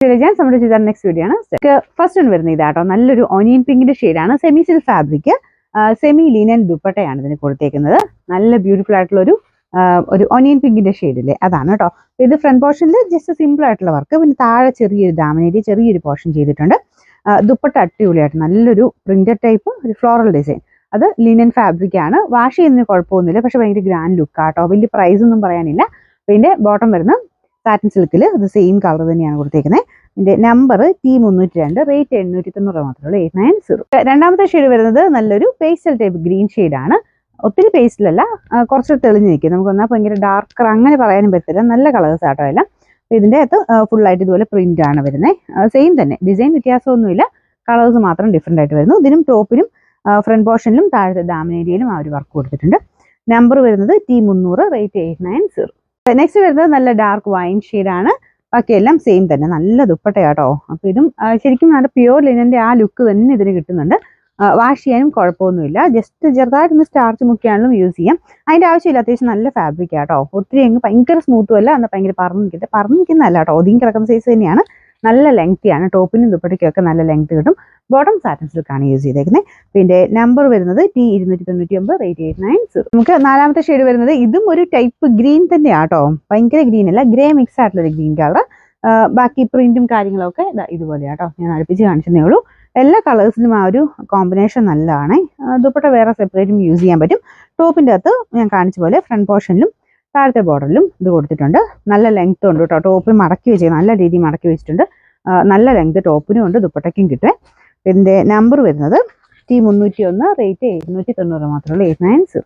ഞാൻ സംബന്ധിച്ച് next video ആണ്. ഫസ്റ്റ് ഒന്ന് വരുന്നത് ഇതാട്ടോ, നല്ലൊരു ഓനിയൻ പിങ്കിന്റെ ഷെയ്ഡാണ്. Semi silk fabric, semi linen ദുപ്പട്ടയാണ് ഇതിന് കൊടുത്തേക്കുന്നത്. നല്ല ബ്യൂട്ടിഫുൾ ആയിട്ടുള്ള ഒരു ഓനിയൻ പിങ്കിന്റെ ഷെയ്ഡില്ലേ, അതാണ് കേട്ടോ. ഇത് ഫ്രണ്ട് പോർഷനിൽ ജസ്റ്റ് സിമ്പിൾ ആയിട്ടുള്ള വർക്ക്, പിന്നെ താഴെ ചെറിയൊരു ദാമനേരി ചെറിയൊരു പോർഷൻ ചെയ്തിട്ടുണ്ട്. ദുപ്പട്ട അടിപൊളിയായിട്ട് നല്ലൊരു പ്രിന്റഡ് ടൈപ്പ് ഒരു ഫ്ലോറൽ ഡിസൈൻ. അത് ലിനൻ ഫാബ്രിക് ആണ്. വാഷ് ചെയ്യുന്നതിന് കുഴപ്പമൊന്നുമില്ല, പക്ഷെ ഭയങ്കര ഗ്രാൻഡ് ലുക്ക് ആട്ടോ. വലിയ പ്രൈസ് ഒന്നും പറയാനില്ല. പിന്നെ ബോട്ടം വരുന്ന സാറ്റിൻ സിൽക്കിൽ ഇത് സെയിം കളർ തന്നെയാണ് കൊടുത്തേക്കുന്നത്. ഇതിന്റെ നമ്പർ T302, റേറ്റ് 890 മാത്രമേ ഉള്ളൂ, 890. രണ്ടാമത്തെ ഷെയ്ഡ് വരുന്നത് നല്ലൊരു പേസ്റ്റൽ ടൈപ്പ് ഗ്രീൻ ഷെയ്ഡാണ്. ഒത്തിരി പേസ്റ്റിലല്ല, കുറച്ച് തെളിഞ്ഞ് നിൽക്കും. നമുക്ക് വന്നാൽ ഭയങ്കര ഡാർക്കർ അങ്ങനെ പറയാനും പറ്റില്ല. നല്ല കളേഴ്സ് ആട്ടോ എല്ലാം. ഇതിൻ്റെ അകത്ത് ഫുള്ളായിട്ട് ഇതുപോലെ പ്രിന്റ് ആണ് വരുന്നത്. സെയിം തന്നെ, ഡിസൈൻ വ്യത്യാസമൊന്നുമില്ല, കളേഴ്സ് മാത്രം ഡിഫറെൻ്റ് ആയിട്ട് വരുന്നു. ഇതിനും ടോപ്പിനും ഫ്രണ്ട് പോർഷനിലും താഴത്തെ ദാമനേരിയയിലും ആ ഒരു വർക്ക് കൊടുത്തിട്ടുണ്ട്. നമ്പർ വരുന്നത് T300, റേറ്റ് 890. നെക്സ്റ്റ് വരുന്നത് നല്ല ഡാർക്ക് വൈൻ ഷെയ്ഡാണ്. ബാക്കിയെല്ലാം സെയിം തന്നെ, നല്ല ദുപ്പട്ടയാട്ടോ. അപ്പോൾ ഇതും ശരിക്കും നല്ല പ്യുവർ ലിനൻ്റെ ആ ലുക്ക് തന്നെ ഇതിന് കിട്ടുന്നുണ്ട്. വാഷ് ചെയ്യാനും കുഴപ്പമൊന്നുമില്ല. ജസ്റ്റ് ചെറുതായിട്ടൊന്ന് സ്റ്റാർച്ച് മുക്കിയാണെങ്കിലും യൂസ് ചെയ്യാം. അതിൻ്റെ ആവശ്യമില്ല. അത്യാവശ്യം നല്ല ഫാബ്രിക് ആട്ടോ. ഒത്തിരി അങ്ങ് ഭയങ്കര സ്മൂത്തും അല്ല, എന്നാൽ ഭയങ്കര പറഞ്ഞു നിൽക്കുന്നതല്ല കേട്ടോ. ഒതുങ്ങി കിടക്കുന്ന സൈസ് തന്നെയാണ്. നല്ല ലെങ്തിയാണ്. ടോപ്പിനും ദുപ്പട്ടയ്ക്കും ഒക്കെ നല്ല ലെങ്ത് കിട്ടും. ബോട്ടം സാറ്റിൻ സിൽക്കാണ് യൂസ് ചെയ്തേക്കുന്നത്. പിന്നെ നമ്പർ വരുന്നത് T299, റേറ്റ് 890. നമുക്ക് നാലാമത്തെ ഷെയ്ഡ് വരുന്നത് ഇതും ഒരു ടൈപ്പ് ഗ്രീൻ തന്നെയാട്ടോ. ഭയങ്കര ഗ്രീൻ അല്ല, ഗ്രേ മിക്സ് ആയിട്ടുള്ളൊരു ഗ്രീൻ കളർ. ബാക്കി പ്രിന്റും കാര്യങ്ങളൊക്കെ ഇതുപോലെയാട്ടോ. ഞാൻ അടുപ്പിച്ച് കാണിച്ചതേ ഉള്ളൂ. എല്ലാ കളേഴ്സിനും ആ ഒരു കോമ്പിനേഷൻ നല്ലതാണ്. ദുപ്പട്ട വേറെ സെപ്പറേറ്റും യൂസ് ചെയ്യാൻ പറ്റും. ടോപ്പിൻ്റെ അകത്ത് ഞാൻ കാണിച്ച പോലെ ഫ്രണ്ട് പോർഷനിലും താഴത്തെ ബോർഡറിലും ഇത് കൊടുത്തിട്ടുണ്ട്. നല്ല ലെങ്ത് ഉണ്ട് കേട്ടോ. ടോപ്പ് മടക്കി വെച്ച് നല്ല രീതിയിൽ മടക്കി വെച്ചിട്ടുണ്ട്. നല്ല ലെങ്ത് ടോപ്പിനും ഉണ്ട്, ദുപ്പട്ടയ്ക്കും കിട്ടും. ഇതിൻ്റെ നമ്പർ വരുന്നത് T301, റേറ്റ് 790 മാത്രമേ ഉള്ളൂ, 890.